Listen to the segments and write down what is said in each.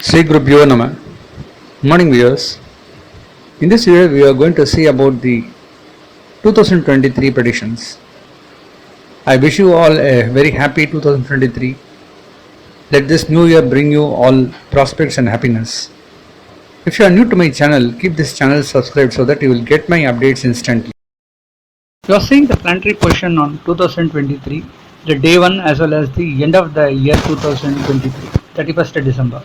Sri Gurubhyo Nama. Morning viewers. In this video we are going to see about the 2023 predictions. I wish you all a very happy 2023. Let this new year bring you all prospects and happiness. If you are new to my channel, keep this channel subscribed so that you will get my updates instantly. You are seeing the planetary position on 2023, the day 1 as well as the end of the year 2023, 31st December.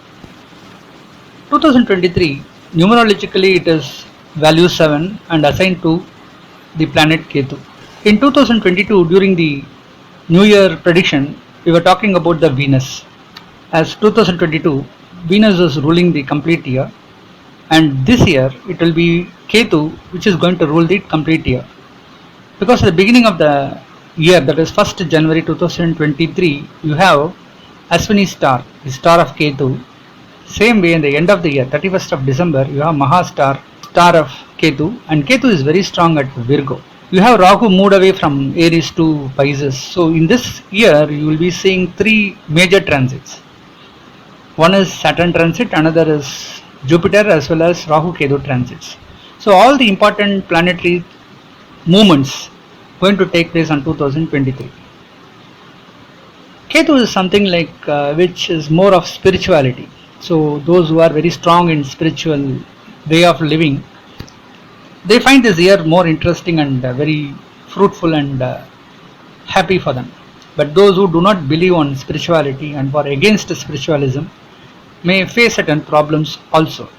2023, numerologically it is value 7 and assigned to the planet Ketu. In 2022, during the New Year prediction, we were talking about the Venus. As 2022, Venus is ruling the complete year, and this year it will be Ketu which is going to rule the complete year. Because at the beginning of the year, that is 1st January 2023, you have Ashwini star, the star of Ketu. Same way in the end of the year, 31st of December, you have Maha star, star of Ketu, and Ketu is very strong at Virgo. You have Rahu moved away from Aries to Pisces. So in this year, you will be seeing 3 major transits. One is Saturn Transit, another is Jupiter, as well as Rahu Ketu transits. So all the important planetary movements going to take place on 2023. Ketu is something like which is more of spirituality. So those who are very strong in spiritual way of living, they find this year more interesting and very fruitful and happy for them. But those who do not believe on spirituality and are against spiritualism may face certain problems also.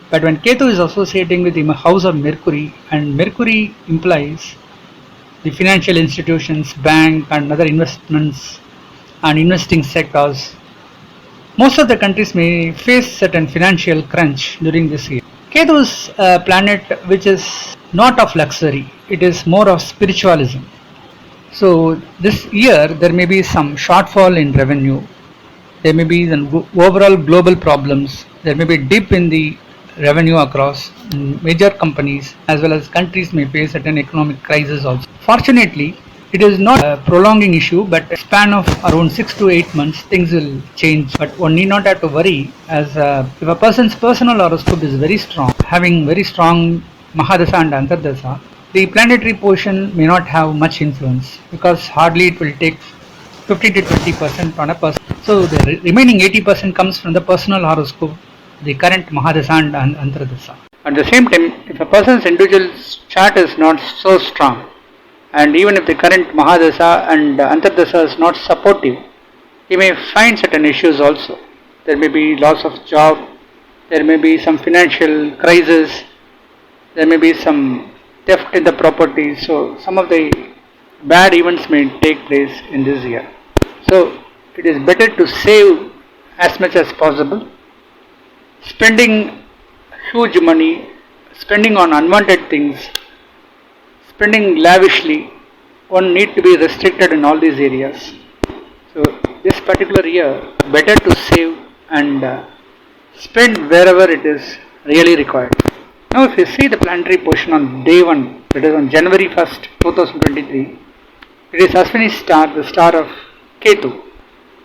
But when Ketu is associating with the house of Mercury, and Mercury implies the financial institutions, bank and other investments and investing sectors, most of the countries may face certain financial crunch during this year. Ketu is a planet which is not of luxury, it is more of spiritualism. So this year there may be some shortfall in revenue, there may be overall global problems, there may be dip in the revenue across major companies, as well as countries may face certain economic crisis also. Fortunately, it is not a prolonging issue, but a span of around 6 to 8 months things will change, but one need not have to worry, as if a person's personal horoscope is very strong, having very strong Mahadasa and Antardasa, the planetary position may not have much influence, because hardly it will take 50 to 20% on a person. So the remaining 80% comes from the personal horoscope, the current Mahadasa and Antardasa. At the same time, if a person's individual chart is not so strong, and even if the current Mahadasa and Antardasa is not supportive, he may find certain issues also. There may be loss of job, there may be some financial crisis, there may be some theft in the property. So some of the bad events may take place in this year. So it is better to save as much as possible. Spending huge money, spending on unwanted things, spending lavishly, one need to be restricted in all these areas. So this particular year, better to save and spend wherever it is really required. Now if you see the planetary position on day 1, that is on January 1st, 2023, it is Ashwini star, the star of Ketu.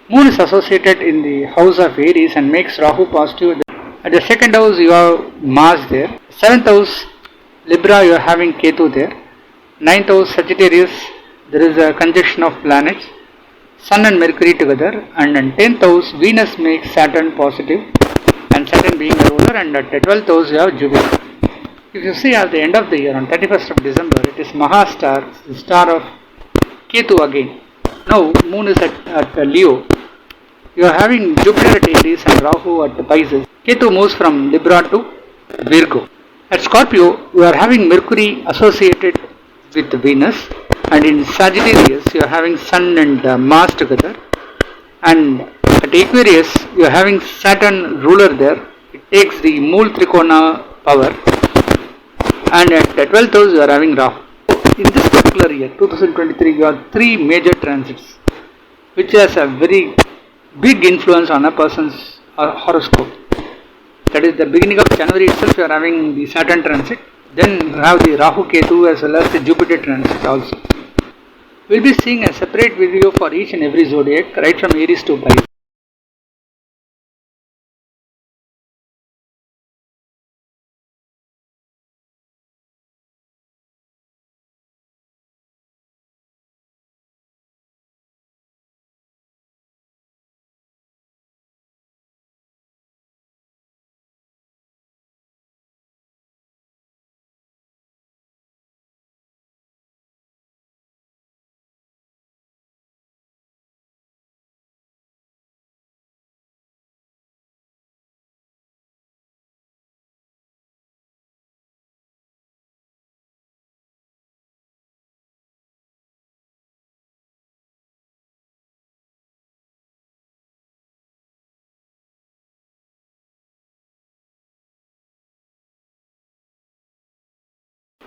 Moon is associated in the house of Aries and makes Rahu positive. At the 2nd house you have Mars there, 7th house Libra you are having Ketu there, 9th house Sagittarius there is a conjunction of planets, Sun and Mercury together, and in 10th house Venus makes Saturn positive, and Saturn being a ruler, and at the 12th house you have Jupiter. If you see at the end of the year on 31st of December, it is Maha star, the star of Ketu again. Now Moon is at Leo. You are having Jupiter at Aries and Rahu at Pisces. Ketu moves from Libra to Virgo. At Scorpio, you are having Mercury associated with Venus, and in Sagittarius, you are having Sun and Mars together. And at Aquarius, you are having Saturn ruler there. It takes the Mool Trikona power. And at the 12th house, you are having Rahu. In this particular year, 2023, you have 3 major transits, which has a very big influence on a person's horoscope. That is the beginning of January itself you are having the Saturn transit, then you have the Rahu Ketu as well as the Jupiter transit also. We will be seeing a separate video for each and every zodiac, right from Aries to Pisces.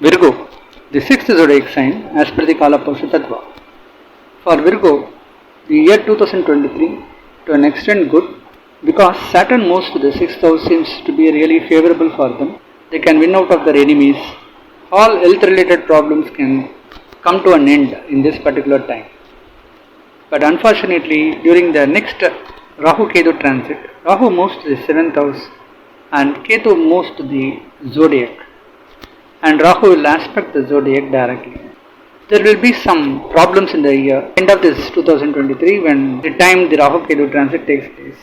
Virgo, the sixth zodiac sign as per the Kalapurusha Tattva. For Virgo, the year 2023 to an extent good because Saturn moves to the sixth house seems to be really favorable for them. They can win out of their enemies. All health related problems can come to an end in this particular time. But unfortunately, during the next Rahu Ketu Transit, Rahu moves to the seventh house and Ketu moves to the zodiac, and Rahu will aspect the zodiac directly. There will be some problems in the year, end of this 2023 when the time the Rahu Ketu Transit takes place.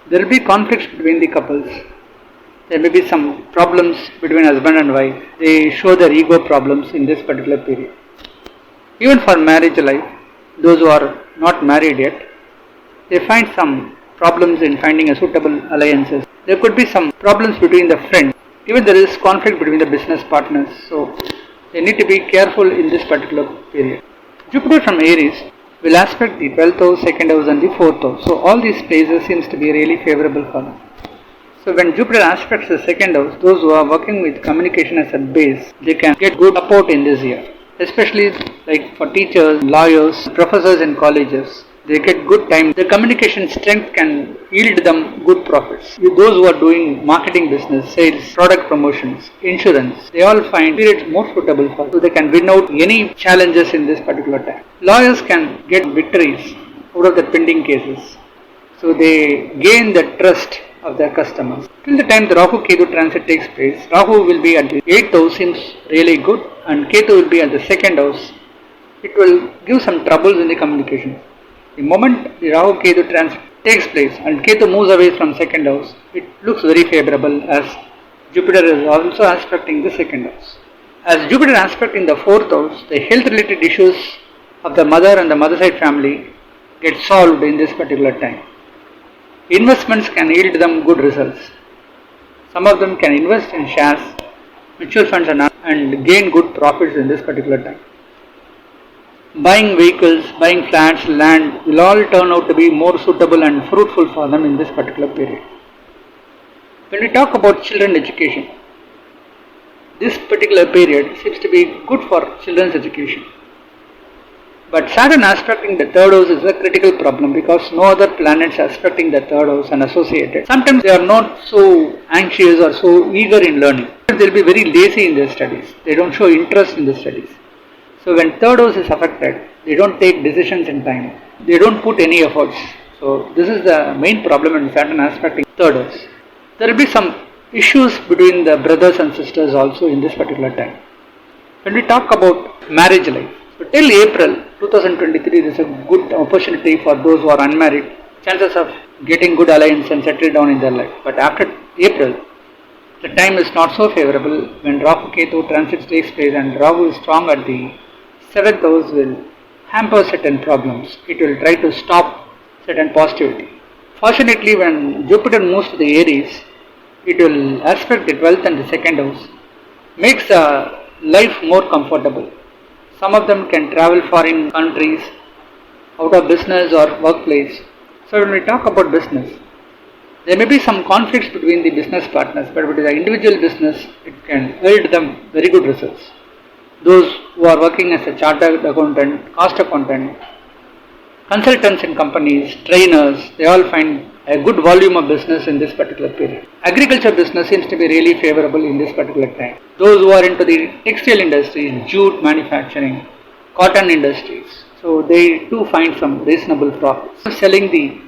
There will be conflicts between the couples. There may be some problems between husband and wife. They show their ego problems in this particular period. Even for marriage life, those who are not married yet, they find some problems in finding a suitable alliances. There could be some problems between the friends. Even there is conflict between the business partners. So they need to be careful in this particular period. Jupiter from Aries will aspect the 12th house, 2nd house and the 4th house. So all these places seems to be really favorable for them. So when Jupiter aspects the 2nd house, those who are working with communication as a base, they can get good support in this year. Especially like for teachers, lawyers, professors in colleges, they get good time. The communication strength can yield them good profits. Those who are doing marketing business, sales, product promotions, insurance, they all find periods more suitable for, so they can win out any challenges in this particular time. Lawyers can get victories out of the pending cases. So they gain the trust of their customers. Till the time the Rahu Ketu transit takes place, Rahu will be at the 8th house, seems really good, and Ketu will be at the 2nd house. It will give some troubles in the communication. The moment the Rahu Ketu transit takes place and Ketu moves away from 2nd house, it looks very favorable as Jupiter is also aspecting the 2nd house. As Jupiter aspecting the 4th house, the health related issues of the mother and the mother side family get solved in this particular time. Investments can yield them good results. Some of them can invest in shares, mutual funds and gain good profits in this particular time. Buying vehicles, buying flats, land will all turn out to be more suitable and fruitful for them in this particular period. When we talk about children education, this particular period seems to be good for children's education. But Saturn aspecting the 3rd house is a critical problem because no other planets aspecting the 3rd house and associated. Sometimes they are not so anxious or so eager in learning. They will be very lazy in their studies. They don't show interest in the studies. So when 3rd house is affected, they don't take decisions in time. They don't put any efforts. So this is the main problem in Saturn aspecting 3rd house. There will be some issues between the brothers and sisters also in this particular time. When we talk about marriage life, so till April 2023 there is a good opportunity for those who are unmarried, chances of getting good alliance and settle down in their life. But after April, the time is not so favorable when Rahu Ketu transit takes place and Rahu is strong at the 7th house will hamper certain problems. It will try to stop certain positivity. Fortunately, when Jupiter moves to the Aries, it will aspect the 12th and the 2nd house, makes life more comfortable. Some of them can travel foreign countries, out of business or workplace. So when we talk about business, there may be some conflicts between the business partners, but with the individual business, it can yield them very good results. Those who are working as a chartered accountant, cost accountant, consultants in companies, trainers, they all find a good volume of business in this particular period. Agriculture business seems to be really favorable in this particular time. Those who are into the textile industry, jute manufacturing, cotton industries, so they too find some reasonable profits. Selling the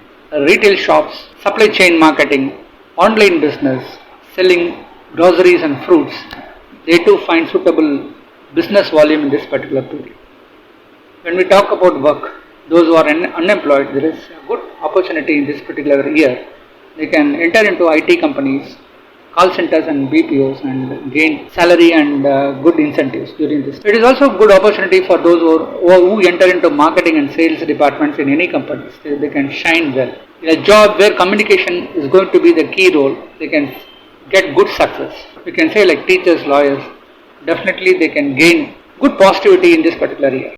retail shops, supply chain marketing, online business, selling groceries and fruits, they too find suitable business volume in this particular period. When we talk about work, those who are unemployed, there is a good opportunity in this particular year. They can enter into IT companies, call centers and BPOs and gain salary and good incentives during this. It is also a good opportunity for those who enter into marketing and sales departments in any companies. They can shine well. In a job where communication is going to be the key role, they can get good success. We can say like teachers, lawyers, definitely they can gain good positivity in this particular year.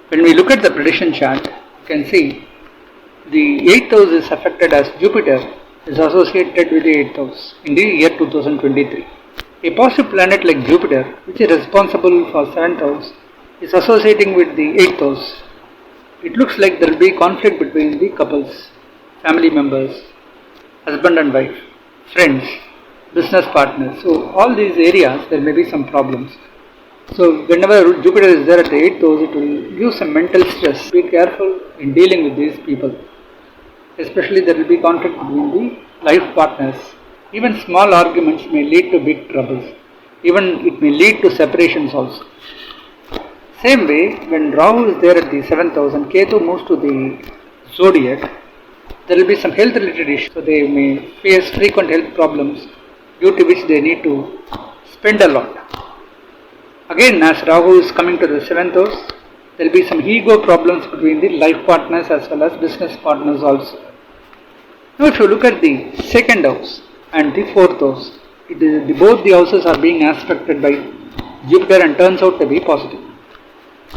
When we look at the prediction chart, you can see the 8th house is affected as Jupiter is associated with the 8th house in the year 2023. A positive planet like Jupiter, which is responsible for 7th house, is associating with the 8th house. It looks like there will be conflict between the couples, family members, husband and wife, friends, business partners. So all these areas there may be some problems. So whenever Jupiter is there at the 8th house, it will give some mental stress. Be careful in dealing with these people. Especially there will be conflict between the life partners. Even small arguments may lead to big troubles. Even it may lead to separations also. Same way, when Rahu is there at the 7th house and Ketu moves to the Zodiac, there will be some health related issues. So they may face frequent health problems due to which they need to spend a lot. Again, as Rahu is coming to the 7th house, there will be some ego problems between the life partners as well as business partners also. Now if you look at the 2nd house and the 4th house, both the houses are being aspected by Jupiter and turns out to be positive.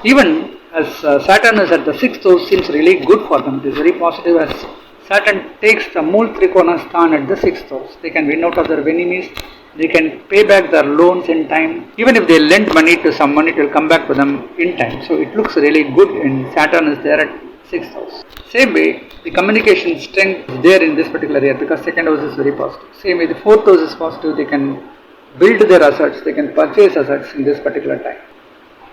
Even as Saturn is at the 6th house, seems really good for them. It is very positive as Saturn takes the Mool Trikona Sthan at the 6th house. They can win out of their enemies. They can pay back their loans in time. Even if they lend money to someone, it will come back to them in time. So it looks really good and Saturn is there at 6th house. Same way, the communication strength is there in this particular year because 2nd house is very positive. Same way, the 4th house is positive. They can build their assets. They can purchase assets in this particular time.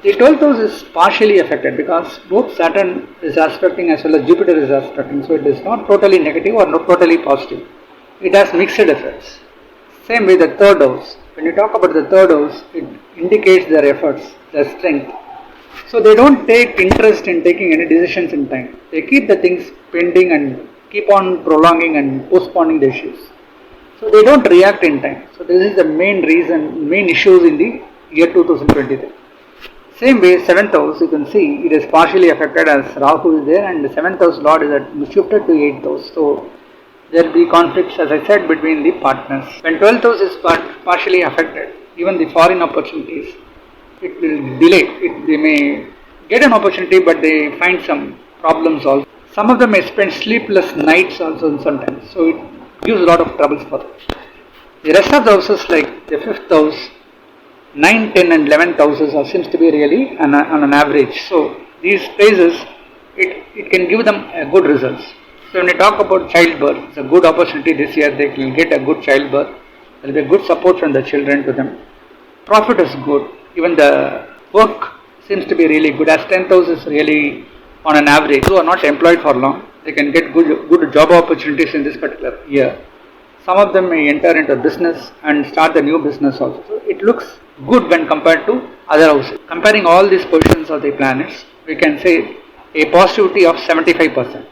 The 12th house is partially affected because both Saturn is aspecting as well as Jupiter is aspecting. So it is not totally negative or not totally positive. It has mixed effects. Same with the 3rd house. When you talk about the 3rd house, it indicates their efforts, their strength. So they don't take interest in taking any decisions in time. They keep the things pending and keep on prolonging and postponing the issues. So they don't react in time. So this is the main reason, main issues in the year 2023. Same way, 7th house, you can see it is partially affected as Rahu is there and the 7th house Lord is shifted to 8th house. So there will be conflicts, as I said, between the partners. When 12th house is partially affected, even the foreign opportunities, it will delay. They may get an opportunity but they find some problems also. Some of them may spend sleepless nights also sometimes. So it gives a lot of troubles for them. The rest of the houses like the 5th house, 9, 10 and 11th houses seems to be really on an average. So these places, it can give them good results. So when we talk about childbirth, it's a good opportunity this year. They will get a good childbirth. There will be a good support from the children to them. Profit is good. Even the work seems to be really good. As 10th house is really on an average. Who are not employed for long, they can get good job opportunities in this particular year. Some of them may enter into business and start the new business also. So it looks good when compared to other houses. Comparing all these positions of the planets, we can say a positivity of 75%.